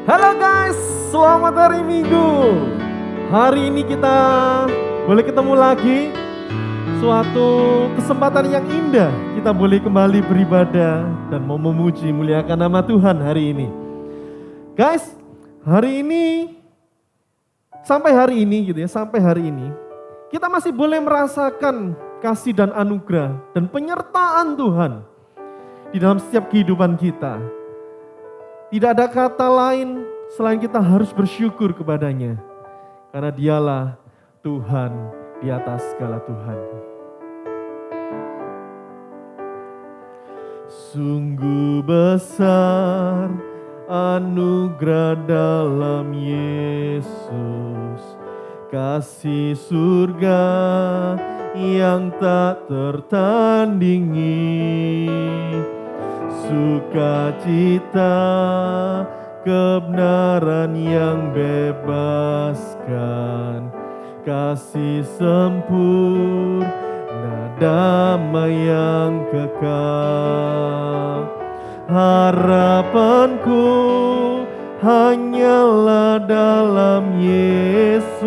Halo guys, selamat hari Minggu. Hari ini kita boleh ketemu lagi. Suatu kesempatan yang indah. Kita boleh kembali beribadah dan mau memuji muliakan nama Tuhan hari ini. Guys, hari ini sampai hari ini kita masih boleh merasakan kasih dan anugerah dan penyertaan Tuhan di dalam setiap kehidupan kita. Tidak ada kata lain selain kita harus bersyukur kepadanya. Karena dialah Tuhan di atas segala Tuhan. Sungguh besar anugerah dalam Yesus. Kasih surga yang tak tertandingi. Sukacita, kebenaran yang bebaskan, kasih sempurna, damai yang kekal. Harapanku hanyalah dalam Yesus,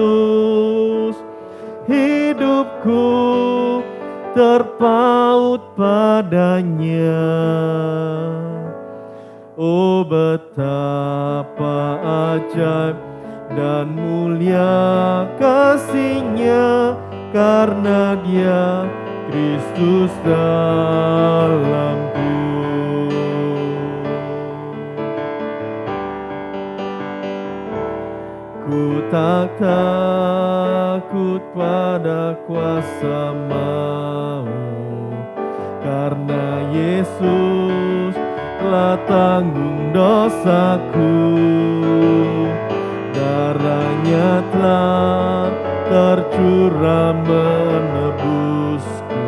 hidupku terpaut padanya. Oh betapa ajaib dan mulia kasih-Nya, karena Dia Kristus dalamku. Ku tak takut pada kuasa maut, karena Yesus telah tanggung dosaku. Darah-Nya telah tercurah menebusku.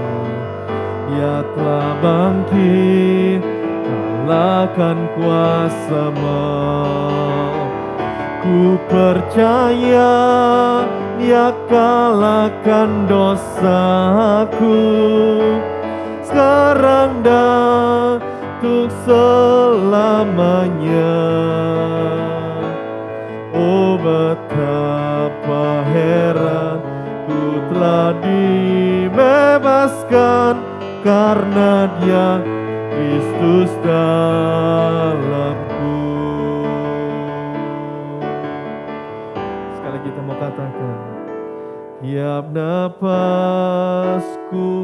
Dia telah bangkit kalahkan kuasa maut. Ku percaya Dia kalahkan dosaku sekarang dan untuk selamanya. Oh betapa heran ku telah dibebaskan, karena Dia Kristus dalamku. Sekali kita mau katakan, tiap napasku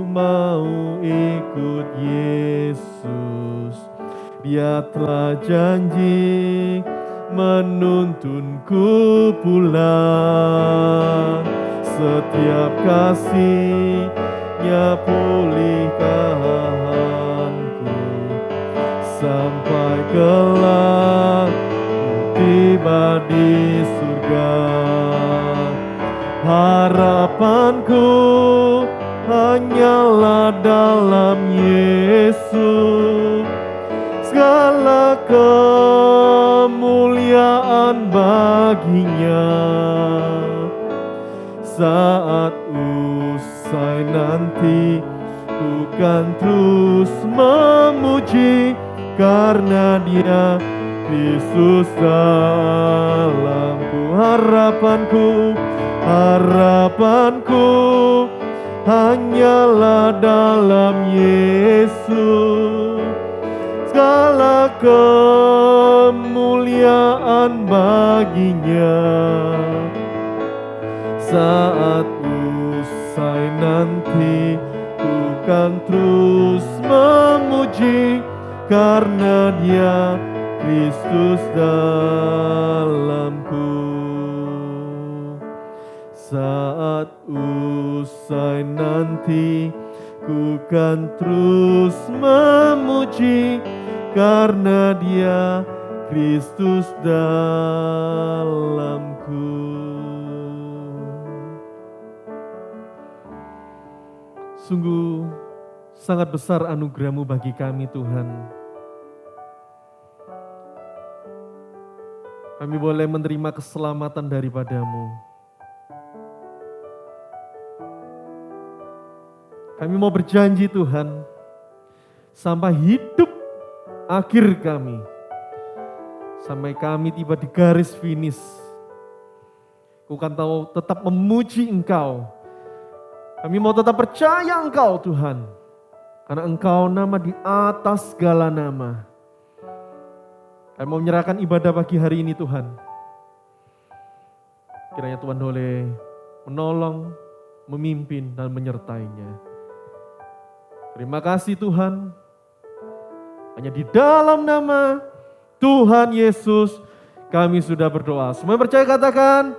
mau ikut Yesus. Dia telah janji menuntunku pulang. Setiap kasih-Nya pulihkanku, sampai kelak tiba di surga. Harapanku hanyalah dalam Yesus, segala kemuliaan bagi-Nya. Saat usai nanti ku kan terus memuji, karena Dia Kristus dalamku. Harapanku hanyalah dalam Yesus, segala kemuliaan bagi-Nya. Saat usai nanti ku kan terus memuji, karena Dia Kristus dalamku. Saat usai nanti ku kan terus memuji, karena Dia Kristus dalamku. Sungguh sangat besar anugerah-Mu bagi kami, Tuhan. Kami boleh menerima keselamatan daripada-Mu. Kami mau berjanji, Tuhan, sampai hidup akhir kami, sampai kami tiba di garis finish. Ku kan tahu tetap memuji Engkau. Kami mau tetap percaya Engkau Tuhan. Karena Engkau nama di atas segala nama. Kami mau menyerahkan ibadah pagi hari ini Tuhan. Kiranya Tuhan boleh menolong, memimpin dan menyertainya. Terima kasih Tuhan. Hanya di dalam nama Tuhan Yesus kami sudah berdoa. Semua percaya katakan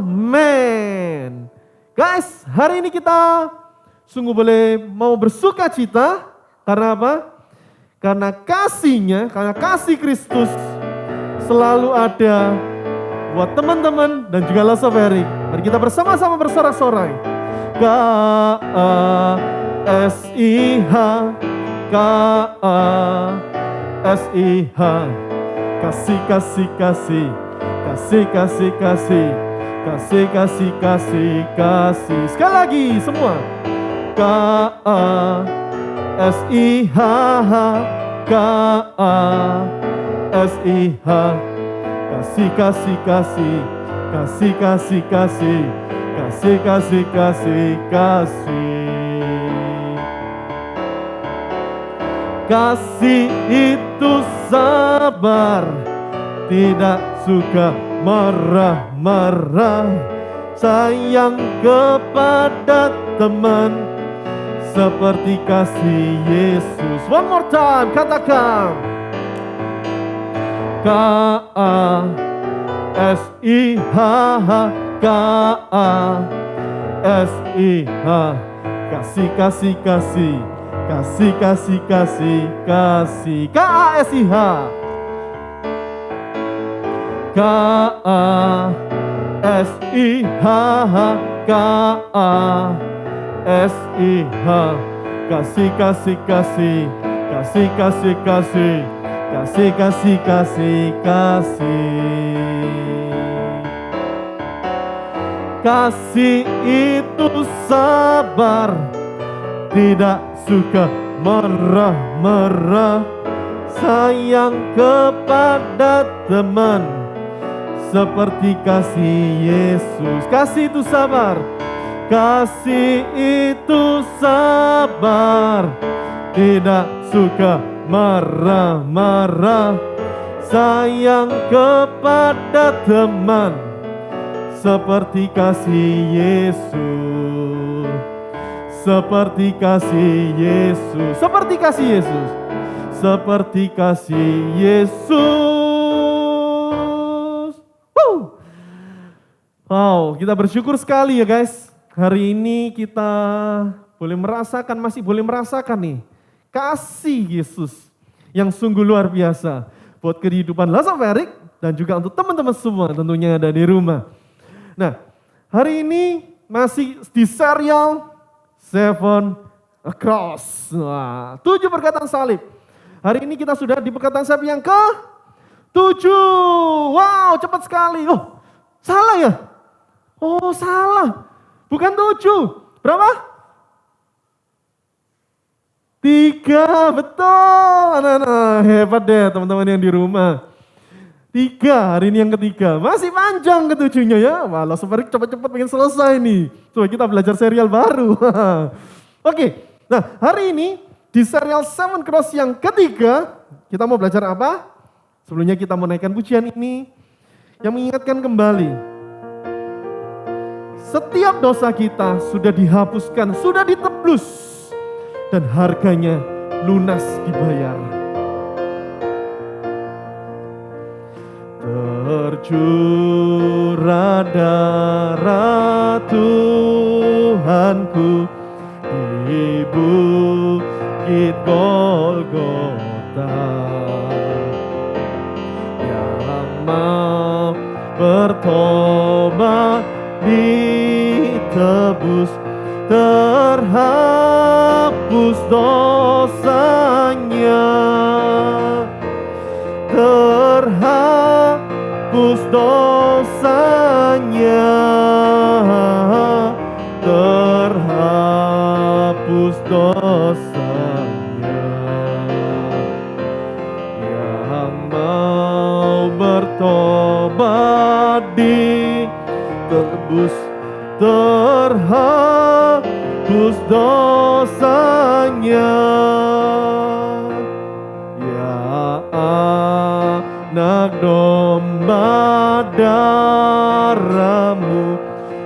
amin. Guys, hari ini kita sungguh boleh mau bersuka cita. Karena apa? Karena kasihnya, karena kasih Kristus selalu ada buat teman-teman dan juga Love Erik. Mari kita bersama-sama bersorak-sorai. K-A-S-I-H K-A-S-I-H kasih, kasih, kasih, kasih, kasih, kasih, kasih, kasih, kasih, kasih. Sekali lagi semua. K-A-S-I-H K-A-S-I-H kasih, kasih, kasih, kasih, kasih, kasih, kasih, kasih, kasih, kasih. Kasih itu sabar, tidak suka marah-marah, sayang kepada teman seperti kasih Yesus. One more time, katakan. K-A-S-I-H K-A-S-I-H kasih, kasih, kasih, kasih, kasih, kasih, kasih. K-A-S-I-H K-A-S-I-H K-A-S-I-H kasih, kasih, kasih, kasih, kasih, kasih, kasih, kasih, kasih, kasih. Kasih itu sabar, tidak suka marah-marah, sayang kepada teman seperti kasih Yesus. Kasih itu sabar, kasih itu sabar, tidak suka marah-marah, sayang kepada teman seperti kasih Yesus. Seperti kasih Yesus, seperti kasih Yesus, seperti kasih Yesus. Wow, kita bersyukur sekali ya guys. Hari ini kita boleh merasakan, masih boleh merasakan nih kasih Yesus yang sungguh luar biasa buat kehidupan Love Erik dan juga untuk teman-teman semua tentunya yang ada di rumah. Nah, hari ini masih di serial Seven Across. Wah, 7 perkataan salib. Hari ini kita sudah di perkataan salib yang ke-7. Wow, cepat sekali. Oh, salah ya? Oh, salah. Bukan 7. Berapa? 3, betul. Nah, hebat deh teman-teman yang di rumah. 3, hari ini yang ketiga. Masih panjang ke-7-nya ya. Wah, Love Erik cepat-cepat pengen selesai nih. Coba kita belajar serial baru. Oke, nah hari ini di serial Seven Cross yang ketiga, kita mau belajar apa? Sebelumnya kita menaikkan pujian ini yang mengingatkan kembali. Setiap dosa kita sudah dihapuskan, sudah ditebus, dan harganya lunas dibayar. Tercurah darah Tuhanku di bukit Golgota, yang mau bertobat ditebus, terhapus dosanya, terhapus dosanya, terhapus dosanya, yang mau terhapus dosanya. Ya anak domba darahmu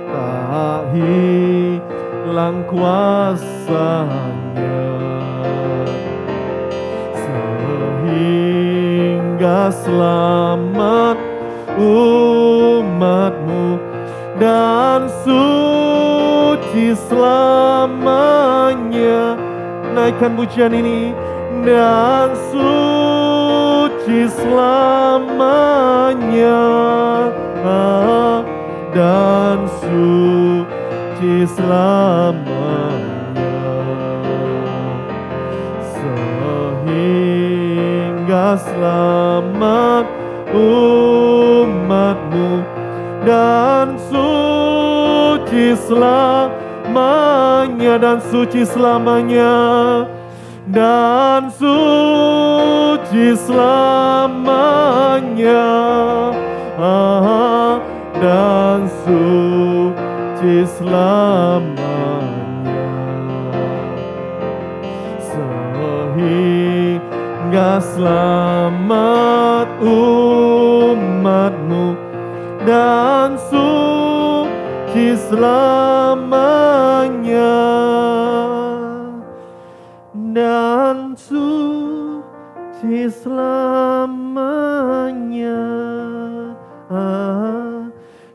tak hilang kuasanya, sehingga selamat umatmu dan suci selamanya. Naikkan pujian ini. Dan suci selamanya, dan suci selamanya, sehingga selamat umatmu dan suci selamanya, dan suci selamanya, dan suci selamanya, dan suci selamanya, sehingga selamat umatmu dan suci selamanya, dan suci selamanya,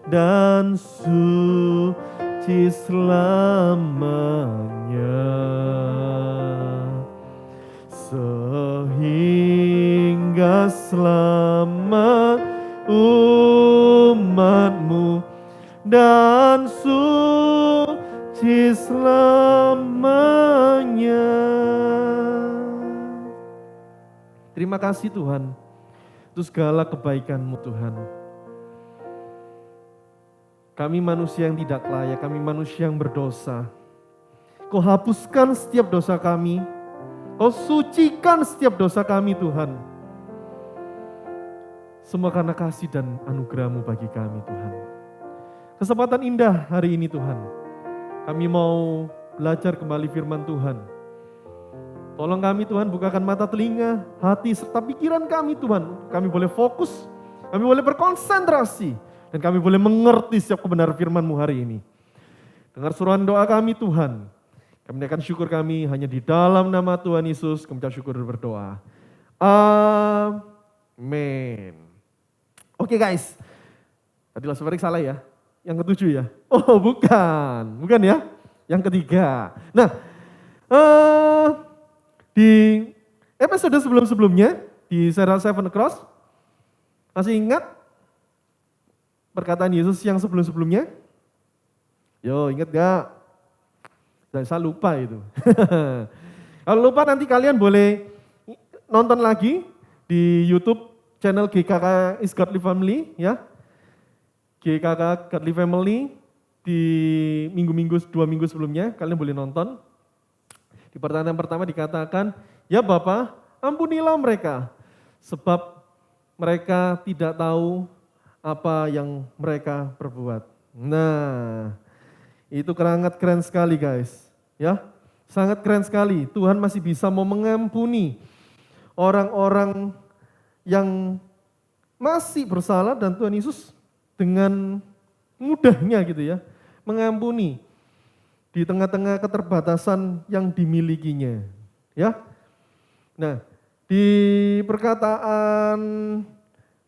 dan suci selamanya, sehingga selamat umatmu dan suci selamanya. Terima kasih Tuhan untuk segala kebaikan-Mu Tuhan. Kami manusia yang tidak layak, kami manusia yang berdosa. Kau hapuskan setiap dosa kami, Kau sucikan setiap dosa kami Tuhan. Semua karena kasih dan anugerah-Mu bagi kami Tuhan. Kesempatan indah hari ini Tuhan. Kami mau belajar kembali firman Tuhan. Tolong kami Tuhan, bukakan mata telinga, hati serta pikiran kami Tuhan. Kami boleh fokus, kami boleh berkonsentrasi, dan kami boleh mengerti setiap kebenaran firman-Mu hari ini. Dengar suruhan doa kami Tuhan. Kami akan syukur kami hanya di dalam nama Tuhan Yesus, kami ucap syukur dan berdoa. Amin. Oke guys, tadi Las Vegas salah ya, yang ketujuh ya? Oh bukan ya, yang ketiga. Nah, di episode sebelum-sebelumnya, di Sarah Seven Cross, masih ingat perkataan Yesus yang sebelum-sebelumnya? Yo, ingat gak? Saya lupa itu. Kalau lupa nanti kalian boleh nonton lagi di YouTube channel GKK is Godly Family ya. GKK Godly Family di minggu-minggu, 2 minggu sebelumnya kalian boleh nonton. Di pertanyaan pertama dikatakan, ya Bapa, ampunilah mereka, sebab mereka tidak tahu apa yang mereka perbuat. Nah, itu sangat keren sekali guys, ya, sangat keren sekali. Tuhan masih bisa mau mengampuni orang-orang yang masih bersalah dan Tuhan Yesus dengan mudahnya gitu ya, mengampuni di tengah-tengah keterbatasan yang dimilikinya, ya. Nah, di perkataan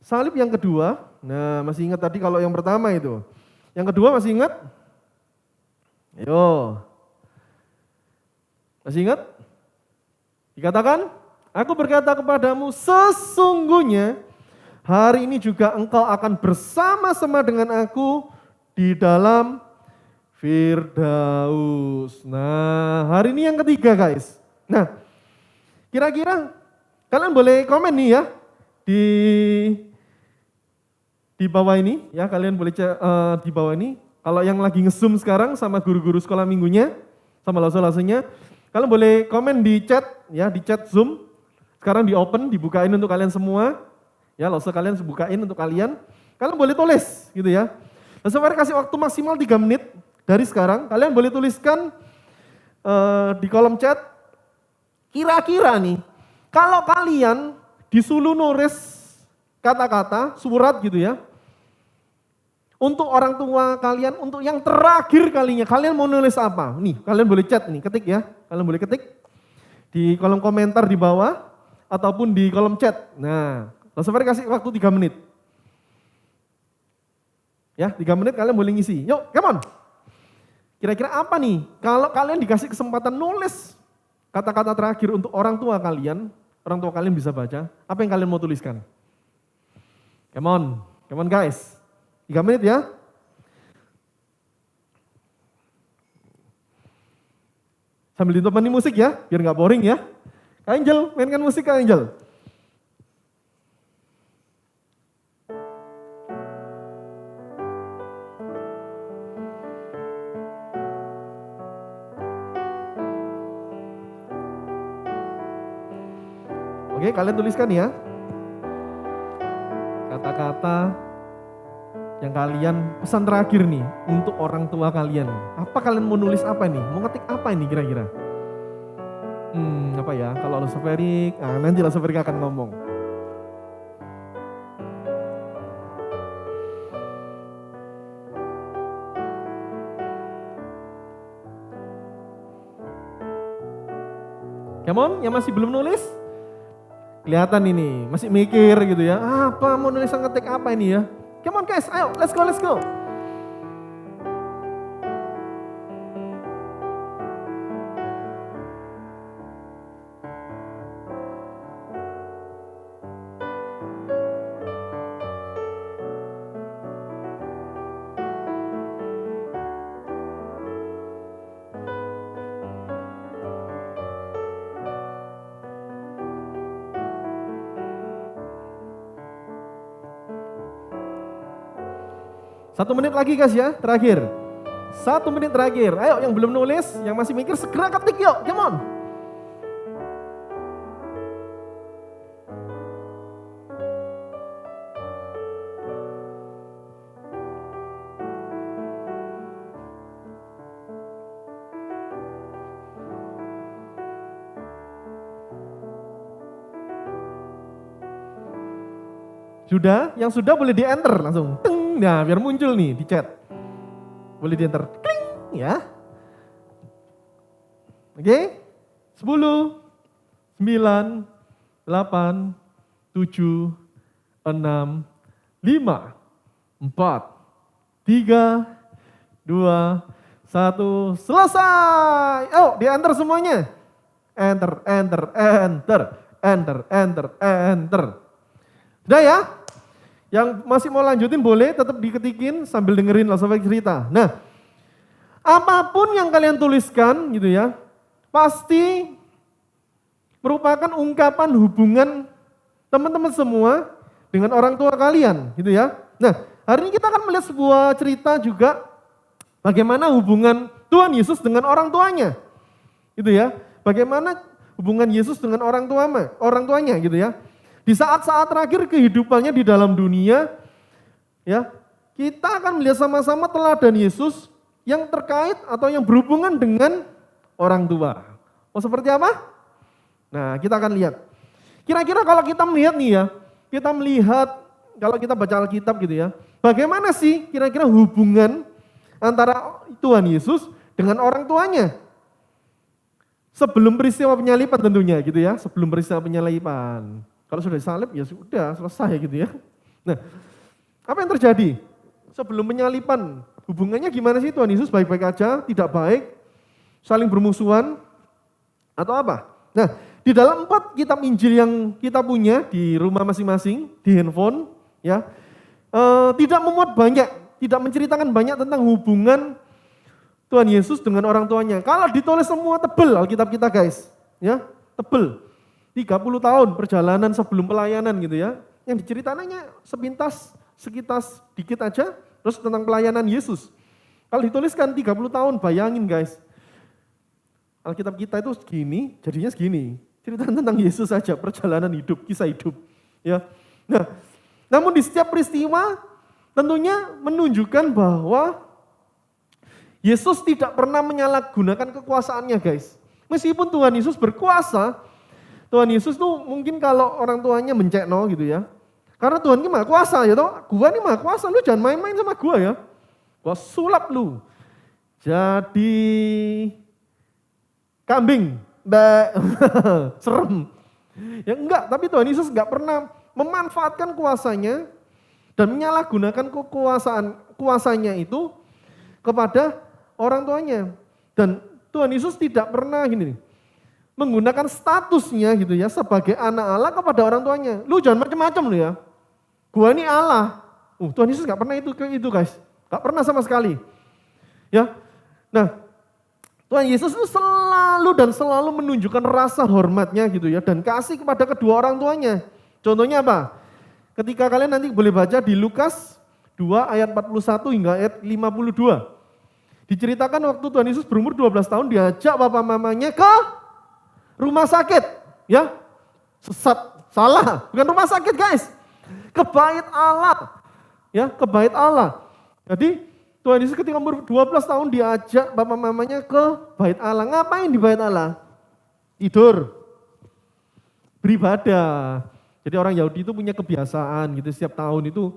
salib yang kedua, nah masih ingat tadi kalau yang pertama itu. Yang kedua masih ingat? Ayo. Masih ingat? Dikatakan, aku berkata kepadamu sesungguhnya hari ini juga engkau akan bersama-sama dengan aku di dalam Firdaus. Nah, hari ini yang ketiga guys. Nah, kira-kira kalian boleh komen nih ya di bawah ini ya, kalian boleh di bawah ini. Kalau yang lagi nge-zoom sekarang sama guru-guru sekolah minggunya, sama lase-lasenya, kalian boleh komen di chat ya, di chat Zoom. Sekarang di open, dibukain untuk kalian semua. Ya, lase kalian bukain untuk kalian. Kalian boleh tulis gitu ya. Langsung kasih waktu maksimal 3 menit. dari sekarang kalian boleh tuliskan di kolom chat, kira-kira nih, kalau kalian disuruh nulis kata-kata, surat gitu ya, untuk orang tua kalian, untuk yang terakhir kalinya, kalian mau nulis apa? Nih, kalian boleh chat nih, ketik ya, kalian boleh ketik di kolom komentar di bawah, ataupun di kolom chat. Nah, Laksafari kasih waktu 3 menit. Ya, 3 menit kalian boleh ngisi. Yuk, come on. Kira-kira apa nih? Kalau kalian dikasih kesempatan nulis kata-kata terakhir untuk orang tua kalian bisa baca, apa yang kalian mau tuliskan? Come on guys. 3 menit ya. Sambil ditemani musik ya, biar nggak boring ya. Kak Angel, mainkan musik Kak Angel. Oke, kalian tuliskan ya. Kata-kata yang kalian pesan terakhir nih untuk orang tua kalian. Apa kalian mau nulis apa nih? Mau ngetik apa ini kira-kira? Apa ya? Kalau Laksafari, nanti Laksafari akan ngomong. Come on, yang masih belum nulis? Kelihatan ini, masih mikir gitu ya. Apa mau nulis ngetik apa ini ya? Come on guys, ayo let's go. Satu menit lagi guys ya, terakhir. 1 menit terakhir. Ayo yang belum nulis, yang masih mikir segera ketik yuk, come on. Sudah? Yang sudah boleh di enter langsung. Teng, nah biar muncul nih di chat. Boleh di enter. Kling, ya. Oke? 10, 9, 8, 7, 6, 5, 4, 3, 2, 1, selesai. Oh, di enter semuanya. Enter. Udah ya? Yang masih mau lanjutin boleh tetap diketikin sambil dengerin Laksafari cerita. Nah, apapun yang kalian tuliskan gitu ya, pasti merupakan ungkapan hubungan teman-teman semua dengan orang tua kalian gitu ya. Nah, hari ini kita akan melihat sebuah cerita juga bagaimana hubungan Tuhan Yesus dengan orang tuanya. Gitu ya. Bagaimana hubungan Yesus dengan orang tuanya gitu ya. Di saat-saat terakhir kehidupannya di dalam dunia, ya, kita akan melihat sama-sama teladan Yesus yang terkait atau yang berhubungan dengan orang tua. Oh seperti apa? Nah kita akan lihat. Kira-kira kalau kita melihat nih ya, kita melihat kalau kita baca Alkitab gitu ya, bagaimana sih kira-kira hubungan antara Tuhan Yesus dengan orang tuanya? Sebelum peristiwa penyaliban tentunya gitu ya, sebelum peristiwa penyaliban. Kalau sudah disalib ya sudah selesai gitu ya. Nah, apa yang terjadi? Sebelum penyaliban, hubungannya gimana sih Tuhan Yesus? Baik-baik aja, tidak baik, saling bermusuhan, atau apa? Nah, di dalam 4 kitab Injil yang kita punya di rumah masing-masing, di handphone, ya, tidak memuat banyak, tidak menceritakan banyak tentang hubungan Tuhan Yesus dengan orang tuanya. Kalau ditulis semua tebel Alkitab kita guys, ya, tebel. 30 tahun perjalanan sebelum pelayanan gitu ya. Yang diceritananya sepintas, sekitas dikit aja, terus tentang pelayanan Yesus. Kalau dituliskan 30 tahun, bayangin guys. Alkitab kita itu segini, jadinya segini. Cerita tentang Yesus saja, perjalanan hidup, kisah hidup. Ya. Nah, namun di setiap peristiwa tentunya menunjukkan bahwa Yesus tidak pernah menyalahgunakan kekuasaannya guys. Meskipun Tuhan Yesus berkuasa, Tuhan Yesus tuh mungkin kalau orang tuanya mencekno gitu ya. Karena Tuhan ini maha kuasa ya toh. Gua ini maha kuasa, lu jangan main-main sama gua ya. Gua sulap lu. Jadi kambing, serem. Ya enggak, tapi Tuhan Yesus enggak pernah memanfaatkan kuasanya dan menyalahgunakan kuasanya itu kepada orang tuanya. Dan Tuhan Yesus tidak pernah gini, menggunakan statusnya gitu ya sebagai anak Allah kepada orang tuanya. Lu jangan macam-macam lu ya. Gua ini Allah. Tuhan Yesus enggak pernah itu guys. Enggak pernah sama sekali. Ya. Nah, Tuhan Yesus itu selalu menunjukkan rasa hormatnya gitu ya dan kasih kepada kedua orang tuanya. Contohnya apa? Ketika kalian nanti boleh baca di Lukas 2 ayat 41 hingga ayat 52. Diceritakan waktu Tuhan Yesus berumur 12 tahun diajak bapak mamanya ke rumah sakit. Ya, sesat, salah, bukan rumah sakit guys. Ke bait Allah. Ya, ke bait Allah. Jadi Tuhan Yesus ketika umur 12 tahun diajak bapak mamanya ke bait Allah. Ngapain di bait Allah? Tidur. Beribadah. Jadi orang Yahudi itu punya kebiasaan gitu, setiap tahun itu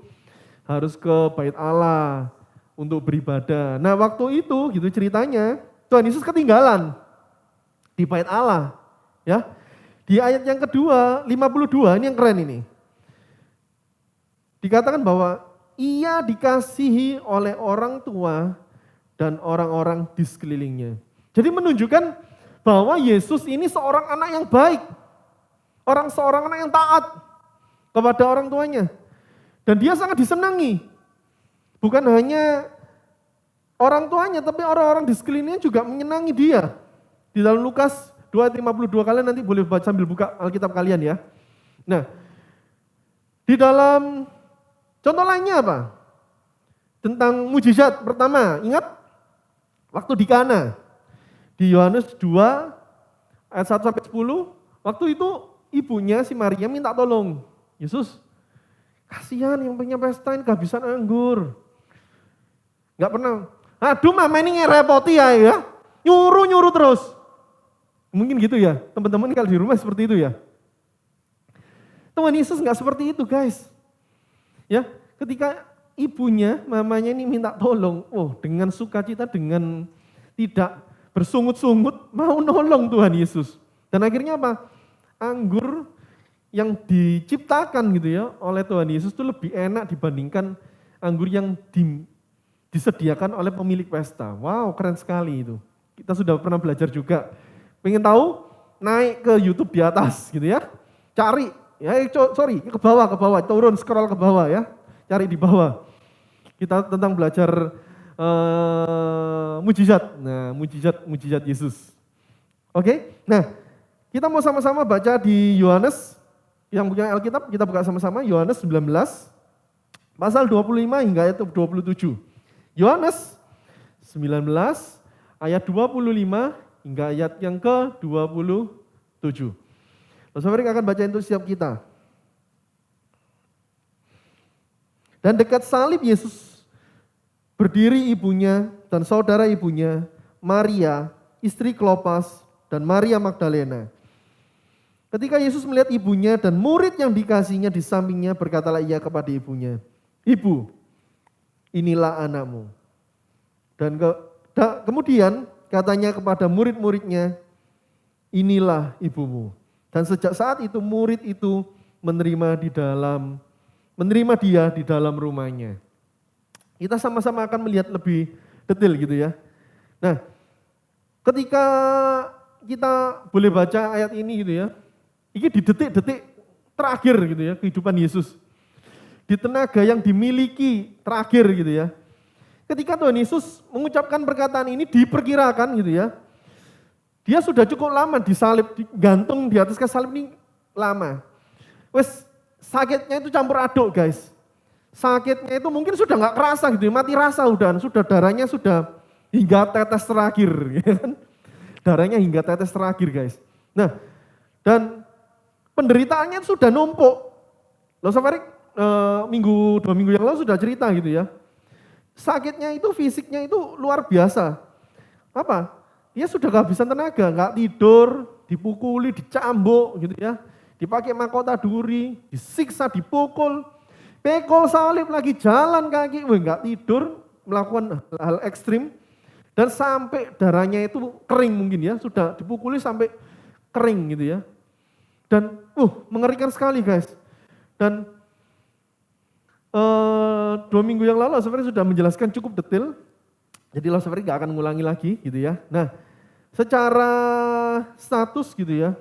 harus ke bait Allah untuk beribadah. Nah waktu itu gitu ceritanya, Tuhan Yesus ketinggalan di bait Allah. Ya. Di ayat yang kedua, 52, ini yang keren ini. Dikatakan bahwa ia dikasihi oleh orang tua dan orang-orang di sekelilingnya. Jadi menunjukkan bahwa Yesus ini seorang anak yang baik. Seorang anak yang taat kepada orang tuanya. Dan dia sangat disenangi. Bukan hanya orang tuanya, tapi orang-orang di sekelilingnya juga menyenangi dia. Di dalam Lukas 2 ayat 52, kalian nanti boleh baca sambil buka Alkitab kalian ya. Nah, di dalam contoh lainnya apa? Tentang mujizat pertama, ingat? Waktu di Kana. Di Yohanes 2 ayat 1 sampai 10, waktu itu ibunya si Maria minta tolong. Yesus, kasihan yang punya pesta ini kehabisan anggur. Enggak pernah. Aduh mama ini ngerepoti ya. Nyuruh terus. Mungkin gitu ya, teman-teman kalau di rumah seperti itu ya. Tuhan Yesus enggak seperti itu guys. Ya, ketika ibunya, mamanya ini minta tolong, dengan sukacita, dengan tidak bersungut-sungut, mau nolong Tuhan Yesus. Dan akhirnya apa? Anggur yang diciptakan gitu ya oleh Tuhan Yesus itu lebih enak dibandingkan anggur yang disediakan oleh pemilik pesta. Wow, keren sekali itu. Kita sudah pernah belajar juga. Pengen tahu? Naik ke YouTube di atas gitu ya. Cari, ke bawah, turun, scroll ke bawah ya. Cari di bawah. Kita tentang belajar mujizat. Nah, mujizat Yesus. Oke? Nah, kita mau sama-sama baca di Yohanes, yang punya Alkitab, kita buka sama-sama, Yohanes 19, pasal 25 hingga ayat 27. Yohanes 19, ayat 25 hingga ayat yang ke-27. Saudara akan baca untuk setiap kita. Dan dekat salib Yesus berdiri ibunya dan saudara ibunya, Maria, istri Klopas, dan Maria Magdalena. Ketika Yesus melihat ibunya dan murid yang dikasihnya di sampingnya, berkatalah ia kepada ibunya, "Ibu, inilah anakmu." Dan kemudian katanya kepada murid-muridnya, "Inilah ibumu." Dan sejak saat itu murid itu menerima dia di dalam rumahnya. Kita sama-sama akan melihat lebih detail gitu ya. Nah, ketika kita boleh baca ayat ini gitu ya, ini di detik-detik terakhir gitu ya, kehidupan Yesus. Di tenaga yang dimiliki terakhir gitu ya. Ketika Tuhan Yesus mengucapkan perkataan ini diperkirakan gitu ya, dia sudah cukup lama disalib, digantung di atas salib ini lama. Sakitnya itu campur aduk guys. Sakitnya itu mungkin sudah nggak kerasa gitu ya, mati rasa sudah darahnya sudah hingga tetes terakhir. Ya kan? Darahnya hingga tetes terakhir guys. Nah, dan penderitaannya sudah numpuk. Loh Safarik, 2 minggu yang lalu sudah cerita gitu ya. sakitnya itu, fisiknya itu luar biasa. Apa? Dia sudah kehabisan tenaga, nggak tidur, dipukuli, dicambuk gitu ya. Dipakai mahkota duri, disiksa, dipukul, pekol salib lagi, jalan kaki, nggak tidur, melakukan hal ekstrim. Dan sampai darahnya itu kering mungkin ya, sudah dipukuli sampai kering gitu ya. Dan mengerikan sekali guys. Dan 2 minggu yang lalu sebenarnya sudah menjelaskan cukup detail. Jadi sebenarnya gak akan ngulangi lagi gitu ya. Nah, secara status gitu ya.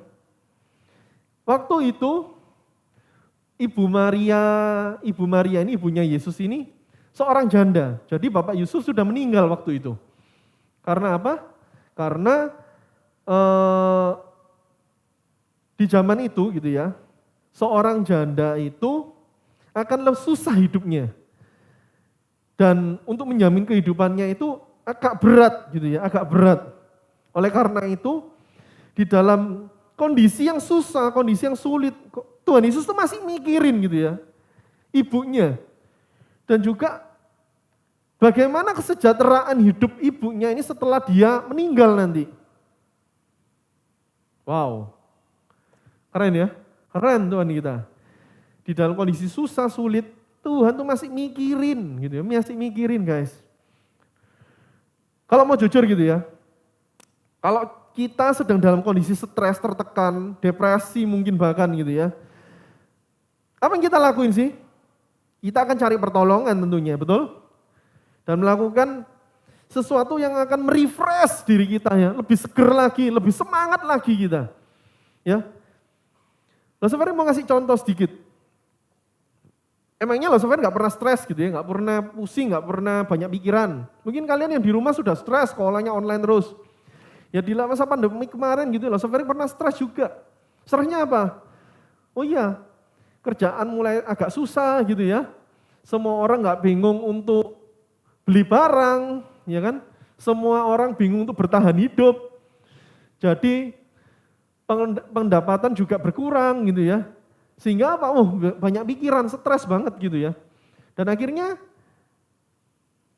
Waktu itu Ibu Maria ini, ibunya Yesus ini seorang janda. Jadi Bapak Yusuf sudah meninggal waktu itu. Karena apa? Karena di zaman itu gitu ya, seorang janda itu akan susah hidupnya. Dan untuk menjamin kehidupannya itu agak berat gitu ya, agak berat. Oleh karena itu, di dalam kondisi yang susah, kondisi yang sulit, Tuhan Yesus tuh masih mikirin gitu ya, ibunya. Dan juga bagaimana kesejahteraan hidup ibunya ini setelah dia meninggal nanti. Wow, keren ya, keren Tuhan kita. Di dalam kondisi susah, sulit, Tuhan tuh masih mikirin gitu ya, masih mikirin guys. Kalau mau jujur gitu ya, kalau kita sedang dalam kondisi stres, tertekan, depresi mungkin bahkan gitu ya, apa yang kita lakuin sih? Kita akan cari pertolongan tentunya, betul? Dan melakukan sesuatu yang akan merefresh diri kita ya, lebih seger lagi, lebih semangat lagi kita. Ya. Nah, sebenarnya mau ngasih contoh sedikit. Emangnya sebenarnya nggak pernah stres gitu ya, nggak pernah pusing, nggak pernah banyak pikiran. Mungkin kalian yang di rumah sudah stres, sekolahnya online terus. Ya di masa pandemi kemarin gitu loh, sebenarnya pernah stres juga. Stresnya apa? Oh iya, kerjaan mulai agak susah gitu ya. Semua orang nggak bingung untuk beli barang, ya kan? Semua orang bingung untuk bertahan hidup. Jadi pendapatan juga berkurang gitu ya. Sehingga apa? Banyak pikiran, stres banget gitu ya. Dan akhirnya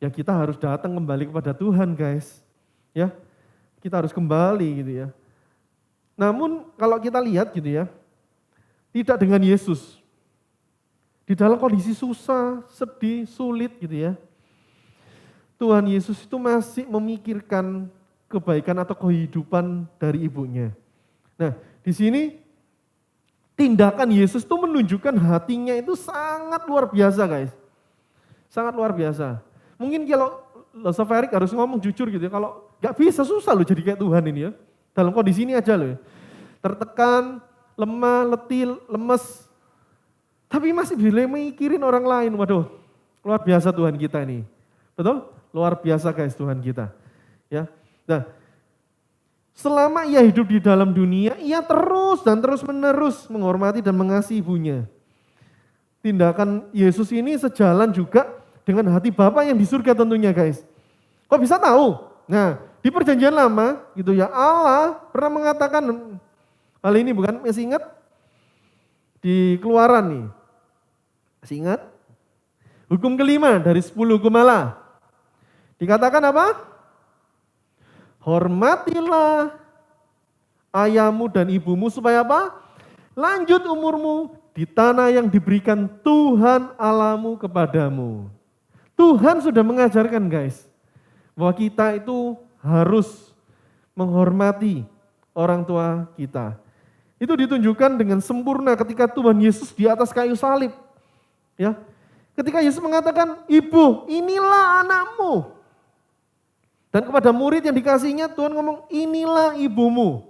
ya kita harus datang kembali kepada Tuhan guys. Ya, kita harus kembali gitu ya. Namun kalau kita lihat gitu ya, tidak dengan Yesus. Di dalam kondisi susah, sedih, sulit gitu ya. Tuhan Yesus itu masih memikirkan kebaikan atau kehidupan dari ibunya. Nah, di sini tindakan Yesus itu menunjukkan hatinya itu sangat luar biasa guys. Sangat luar biasa. Mungkin kalau Soferik harus ngomong jujur gitu ya, kalau gak bisa susah loh jadi kayak Tuhan ini ya. Dalam kondisi ini aja loh ya. Tertekan, lemah, letih, lemes. Tapi masih bisa mikirin orang lain, waduh. Luar biasa Tuhan kita ini. Betul? Luar biasa guys Tuhan kita. Ya. Nah, selama ia hidup di dalam dunia, ia terus dan terus menerus menghormati dan mengasihi ibunya. Tindakan Yesus ini sejalan juga dengan hati Bapa yang di surga tentunya guys. Kok bisa tahu? Nah, di perjanjian lama gitu ya, Allah pernah mengatakan hal ini bukan? Masih ingat? Di Keluaran nih. Masih ingat? Hukum kelima dari 10 hukum Allah. Dikatakan apa? Hormatilah ayahmu dan ibumu supaya apa? Lanjut umurmu di tanah yang diberikan Tuhan Allahmu kepadamu. Tuhan sudah mengajarkan guys, bahwa kita itu harus menghormati orang tua kita. Itu ditunjukkan dengan sempurna ketika Tuhan Yesus di atas kayu salib. Ya, ketika Yesus mengatakan, ibu inilah anakmu. Dan kepada murid yang dikasihnya Tuhan ngomong, inilah ibumu.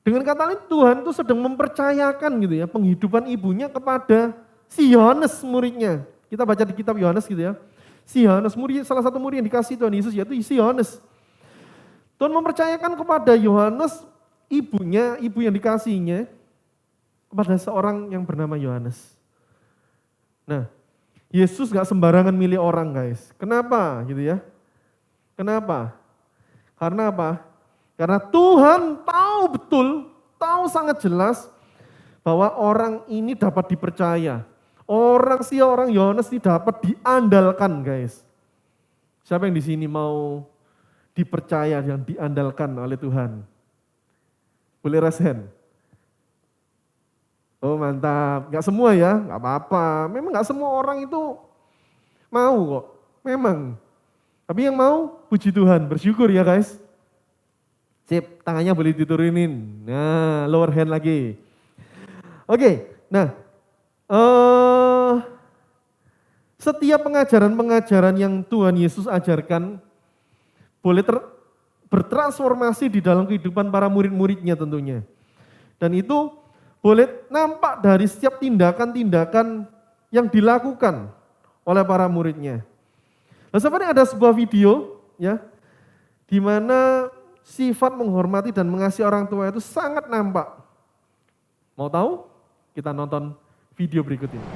Dengan kata lain Tuhan itu sedang mempercayakan gitu ya, penghidupan ibunya kepada si Yohanes muridnya. Kita baca di kitab Yohanes gitu ya. Si Yohanes murid, salah satu murid yang dikasih Tuhan Yesus yaitu si Yohanes. Tuhan mempercayakan kepada Yohanes ibunya, ibu yang dikasihnya kepada seorang yang bernama Yohanes. Nah, Yesus gak sembarangan milih orang guys. Kenapa gitu ya? Kenapa? Karena apa? Karena Tuhan tahu betul, tahu sangat jelas bahwa orang ini dapat dipercaya. orang Yohanes ini dapat diandalkan guys. Siapa yang di sini mau dipercaya yang diandalkan oleh Tuhan? Boleh raise hand? Oh mantap, gak semua ya, gak apa-apa. Memang gak semua orang itu mau kok, memang. Tapi yang mau, puji Tuhan, bersyukur ya guys. Sip, tangannya boleh diturunin. Nah, lower hand lagi. Oke, nah. Setiap pengajaran-pengajaran yang Tuhan Yesus ajarkan boleh bertransformasi di dalam kehidupan para murid-muridnya tentunya. Dan itu boleh nampak dari setiap tindakan-tindakan yang dilakukan oleh para muridnya. Nah, sebenarnya ada sebuah video ya, di mana sifat menghormati dan mengasihi orang tua itu sangat nampak. Mau tahu? Kita nonton video berikut ini.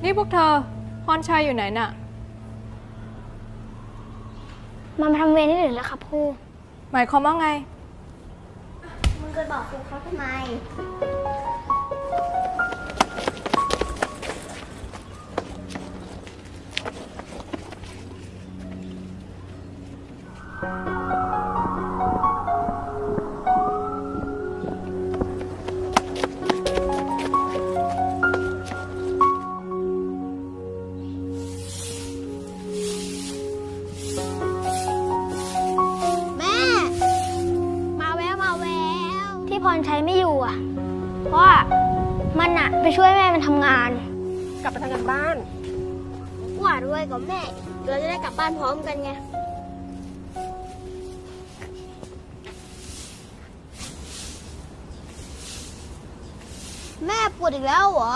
นี่พวกเธอพรชัยอยู่ไหนน่ะ มันมาทำเวรที่อื่นแล้วครับครู หมายความว่าไง มึงเคยบอกครูเขาทำไม แม่ มาแววที่พรชัยไม่อยู่อ่ะ เพราะว่ามันอ่ะไปช่วยแม่มันทำงาน กลับไปทำกันบ้าน กว่าด้วยกับแม่ เราจะได้กลับบ้านพร้อมกันไง แม่ปวดอีกแล้วเหรอ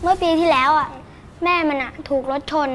เมื่อปีที่แล้วอ่ะ แม่มันอ่ะถูกรถชน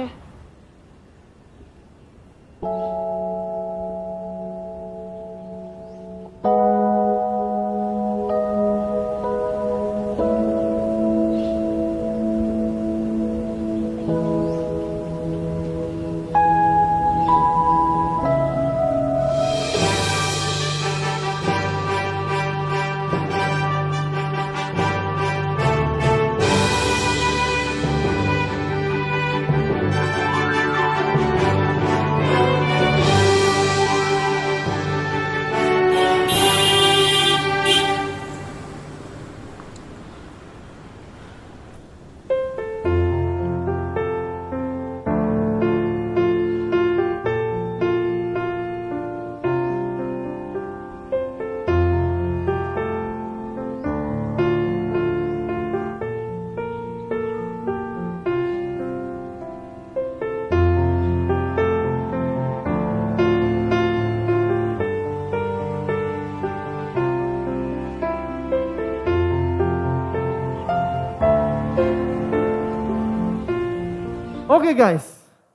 Oke guys,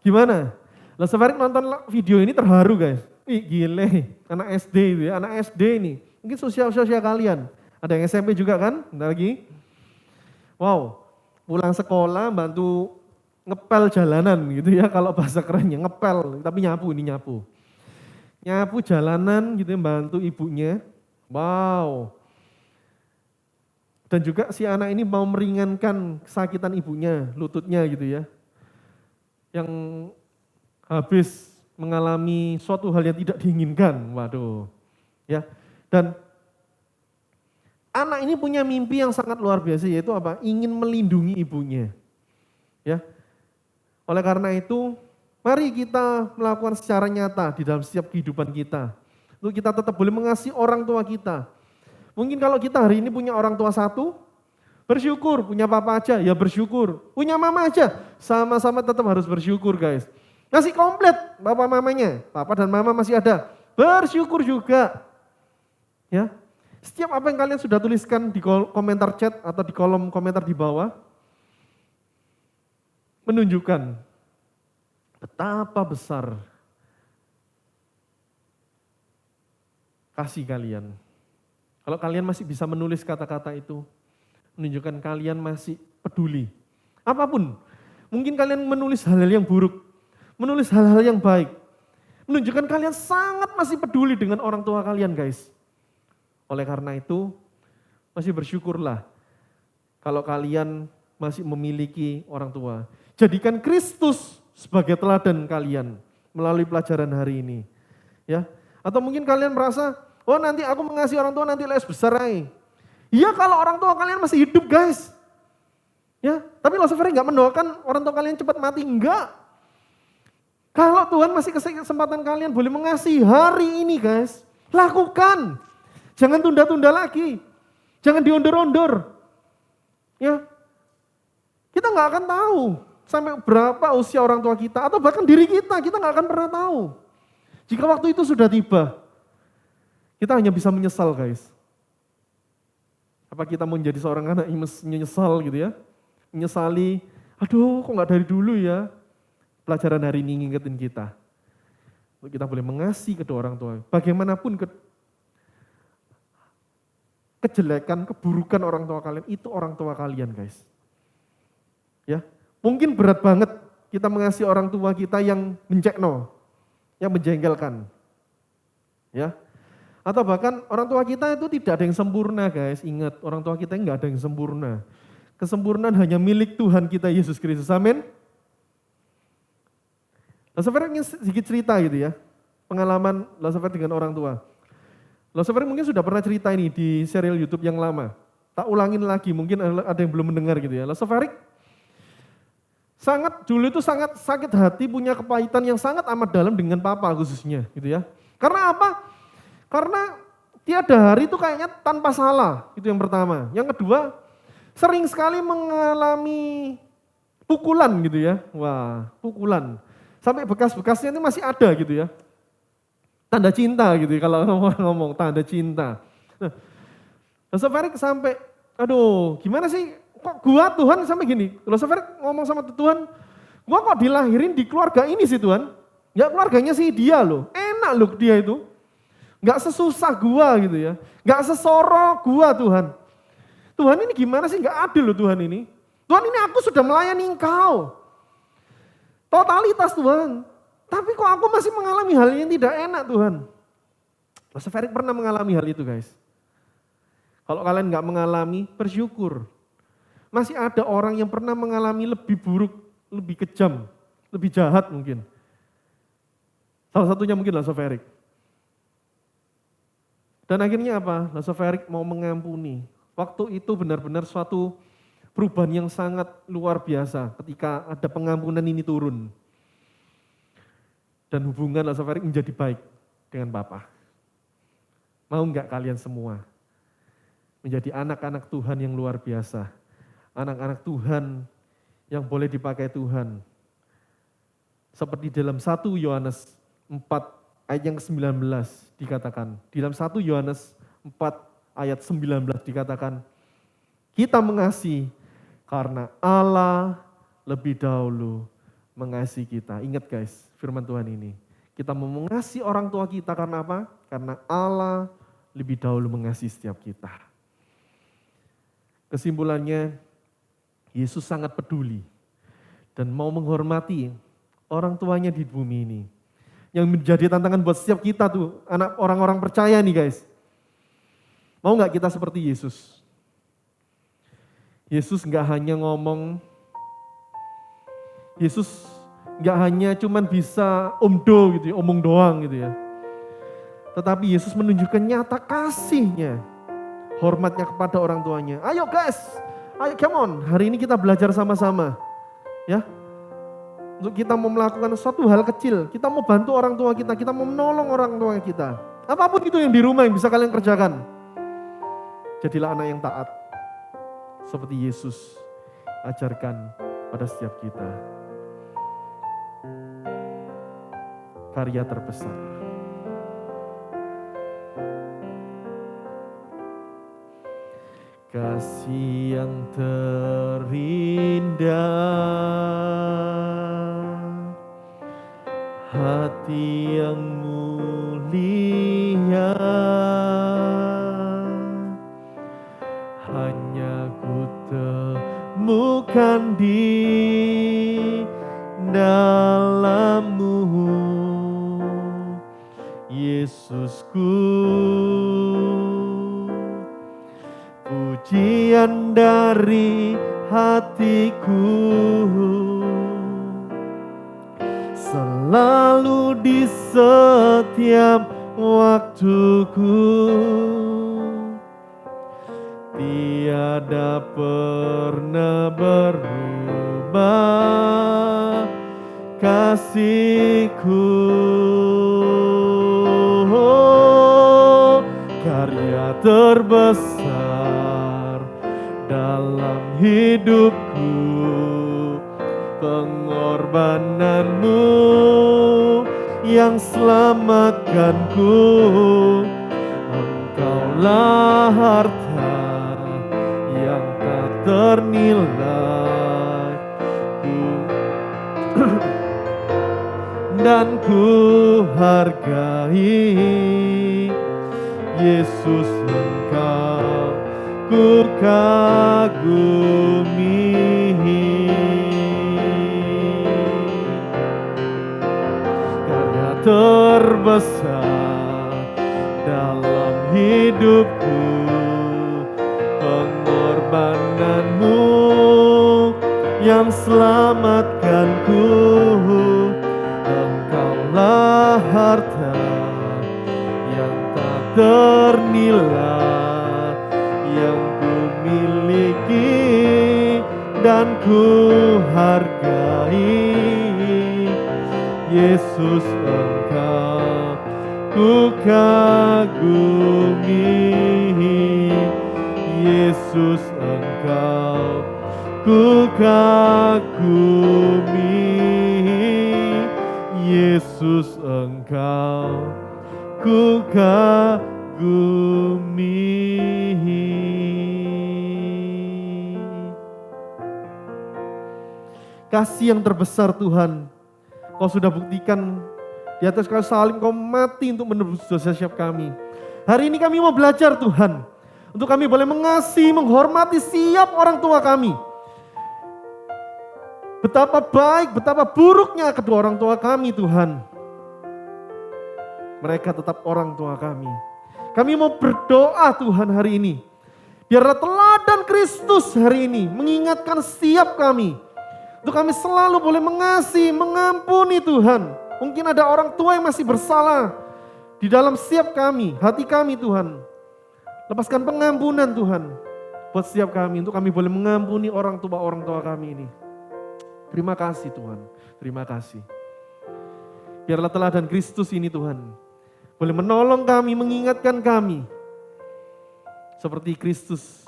gimana? Lah Sefarik nonton video ini terharu guys. Ih gile, anak SD itu ya, anak SD nih. Mungkin sosial-sosial kalian. Ada yang SMP juga kan? Bentar lagi. Wow, pulang sekolah bantu ngepel jalanan gitu ya, kalau bahasa kerennya ngepel, tapi nyapu ini nyapu. Nyapu jalanan gitu ya, bantu ibunya. Wow. Dan juga si anak ini mau meringankan kesakitan ibunya, lututnya gitu ya. Yang habis mengalami suatu hal yang tidak diinginkan. Waduh. Ya. Dan anak ini punya mimpi yang sangat luar biasa, yaitu apa? Ingin melindungi ibunya. Ya. Oleh karena itu, mari kita melakukan secara nyata di dalam setiap kehidupan kita. Untuk kita tetap boleh mengasihi orang tua kita. Mungkin kalau kita hari ini punya orang tua satu, bersyukur. Punya papa aja, ya bersyukur. Punya mama aja, sama-sama tetap harus bersyukur guys. Masih komplit bapak mamanya, papa dan mama masih ada. Bersyukur juga. Ya. Setiap apa yang kalian sudah tuliskan di komentar chat atau di kolom komentar di bawah, menunjukkan betapa besar kasih kalian. Kalau kalian masih bisa menulis kata-kata itu, menunjukkan kalian masih peduli. Apapun, mungkin kalian menulis hal-hal yang buruk, menulis hal-hal yang baik, menunjukkan kalian sangat masih peduli dengan orang tua kalian guys. Oleh karena itu, masih bersyukurlah kalau kalian masih memiliki orang tua. Jadikan Kristus sebagai teladan kalian melalui pelajaran hari ini. Ya. Atau mungkin kalian merasa, oh nanti aku mengasihi orang tua nanti les besar aja. Iya kalau orang tua kalian masih hidup guys. Ya, tapi Lost of Eric enggak mendoakan orang tua kalian cepat mati, enggak. Kalau Tuhan masih kasih kesempatan kalian boleh mengasihi hari ini guys, lakukan. Jangan tunda-tunda lagi. Jangan diundur-undur. Ya. Kita nggak akan tahu sampai berapa usia orang tua kita atau bahkan diri kita nggak akan pernah tahu. Jika waktu itu sudah tiba, kita hanya bisa menyesal guys. Apa kita mau menjadi seorang anak yang menyesal gitu ya? Menyesali, aduh kok nggak dari dulu ya? Pelajaran hari ini ngingetin kita. Kita boleh mengasihi kedua orang tua. Bagaimanapun kejelekan, keburukan orang tua kalian, itu orang tua kalian guys. Ya, mungkin berat banget kita mengasihi orang tua kita yang mencekno, yang menjengkelkan. Ya. Atau bahkan orang tua kita itu tidak ada yang sempurna guys. Ingat, orang tua kita enggak ada yang sempurna. Kesempurnaan hanya milik Tuhan kita Yesus Kristus. Amin. Lalu sedikit cerita gitu ya. Pengalaman Lalu dengan orang tua. Lalu mungkin sudah pernah cerita ini di serial YouTube yang lama. Tak ulangin lagi, mungkin ada yang belum mendengar gitu ya. Lalu dulu itu sangat sakit hati, punya kepahitan yang sangat amat dalam dengan papa khususnya gitu ya. Karena apa? Karena tiada hari itu kayaknya tanpa salah, itu yang pertama. Yang kedua, sering sekali mengalami pukulan gitu ya. Wah, pukulan. Sampai bekas-bekasnya itu masih ada gitu ya. Tanda cinta gitu kalau orang ngomong tanda cinta. Nah, sampai, aduh gimana sih kok gua Tuhan sampai gini. Lalu ngomong sama Tuhan, gua kok dilahirin di keluarga ini sih Tuhan. Ya keluarganya sih dia loh, enak loh dia itu. Gak sesusah gua gitu ya, gak sesoro gua Tuhan. Tuhan ini gimana sih, gak adil loh Tuhan ini. Tuhan ini aku sudah melayani engkau. Totalitas Tuhan. Tapi kok aku masih mengalami hal yang tidak enak Tuhan. Mas Ferik pernah mengalami hal itu guys. Kalau kalian gak mengalami, bersyukur. Masih ada orang yang pernah mengalami lebih buruk, lebih kejam, lebih jahat mungkin. Salah satunya mungkin Lasso Ferik. Dan akhirnya apa? Lasso Ferik mau mengampuni. Waktu itu benar-benar suatu perubahan yang sangat luar biasa ketika ada pengampunan ini turun. Dan hubungan Lasso Ferik menjadi baik dengan Bapa. Mau enggak kalian semua menjadi anak-anak Tuhan yang luar biasa. Anak-anak Tuhan yang boleh dipakai Tuhan. Seperti dalam 1 Yohanes 4 ayat yang ke-19 dikatakan. Di dalam 1 Yohanes 4 ayat 19 dikatakan, kita mengasihi karena Allah lebih dahulu mengasihi kita. Ingat guys, firman Tuhan ini. Kita mau mengasihi orang tua kita karena apa? Karena Allah lebih dahulu mengasihi setiap kita. Kesimpulannya, Yesus sangat peduli dan mau menghormati orang tuanya di bumi ini. Yang menjadi tantangan buat setiap kita tuh, anak orang-orang percaya nih guys. Mau gak kita seperti Yesus? Yesus gak hanya ngomong, Yesus gak hanya cuman bisa omdo gitu ya, omong doang gitu ya. Tetapi Yesus menunjukkan nyata kasihnya, hormatnya kepada orang tuanya. Ayo guys, ayo come on, hari ini kita belajar sama-sama. Ya, untuk kita mau melakukan suatu hal kecil, kita mau bantu orang tua kita mau menolong orang tua kita. Apapun itu yang di rumah yang bisa kalian kerjakan. Jadilah anak yang taat. Seperti Yesus ajarkan pada setiap kita. Karya terbesar. Kasih yang terindah, hati yang mulia, hanya ku temukan di dalam-Mu, Yesusku. Pujian dari hatiku selalu di setiap waktuku, tiada pernah berubah kasihku. Karya terbesar dalam hidupku, pengorbananmu yang selamatkanku. Engkaulah harta yang tak ternilai dan ku hargai. Yesus, Engkau ku kagumi. Karya terbesar dalam hidupku, pengorbananmu yang selamatkanku. Engkaulah harta yang tak ternilai yang ku miliki dan ku hargai. Yesus, Engkau ku kagumi. Yesus, Engkau ku kagumi. Yesus, Engkau ku kagumi. Kasih yang terbesar Tuhan, Kau sudah buktikan di atas kayu salib, Kau mati untuk menebus dosa setiap kami. Hari ini kami mau belajar Tuhan, untuk kami boleh mengasihi, menghormati setiap orang tua kami. Betapa baik, betapa buruknya kedua orang tua kami Tuhan. Mereka tetap orang tua kami. Kami mau berdoa Tuhan hari ini. Biarlah teladan Kristus hari ini mengingatkan setiap kami. Untuk kami selalu boleh mengasihi, mengampuni Tuhan. Mungkin ada orang tua yang masih bersalah di dalam setiap kami, hati kami Tuhan. Lepaskan pengampunan Tuhan buat setiap kami. Untuk kami boleh mengampuni orang tua kami ini. Terima kasih Tuhan, terima kasih. Biarlah teladan Kristus ini Tuhan boleh menolong kami, mengingatkan kami. Seperti Kristus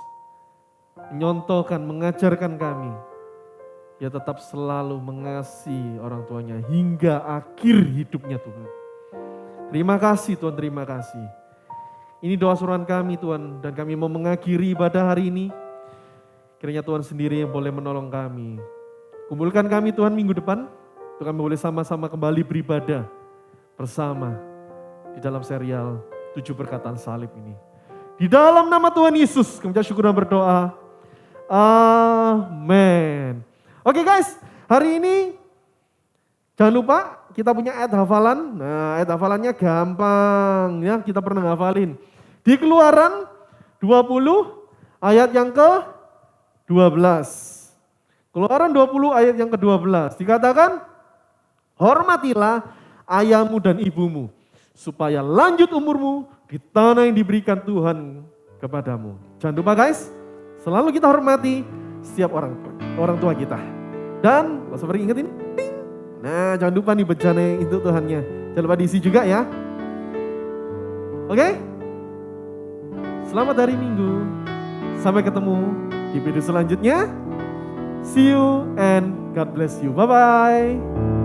menyontohkan, mengajarkan kami. Dia tetap selalu mengasihi orang tuanya hingga akhir hidupnya Tuhan. Terima kasih Tuhan, terima kasih. Ini doa suruhan kami Tuhan, dan kami mau mengakhiri ibadah hari ini. Kiranya Tuhan sendiri yang boleh menolong kami. Kumpulkan kami Tuhan minggu depan, untuk kami boleh sama-sama kembali beribadah bersama di dalam serial 7 perkataan salib ini. Di dalam nama Tuhan Yesus, kami ucap syukur dan berdoa. Amin. Oke guys, hari ini jangan lupa kita punya ayat hafalan. Nah, ayat hafalannya gampang ya, kita pernah ngafalin. Di Keluaran 20 ayat yang ke-12. Keluaran 20 ayat yang ke-12 dikatakan, hormatilah ayahmu dan ibumu, supaya lanjut umurmu di tanah yang diberikan Tuhan kepadamu. Jangan lupa guys, selalu kita hormati setiap orang tua kita. Dan gak usah pergi ingetin. Ting. Nah jangan lupa nih bejana itu Tuhannya. Jangan lupa diisi juga ya. Oke? Selamat hari Minggu. Sampai ketemu di video selanjutnya. See you and God bless you. Bye-bye.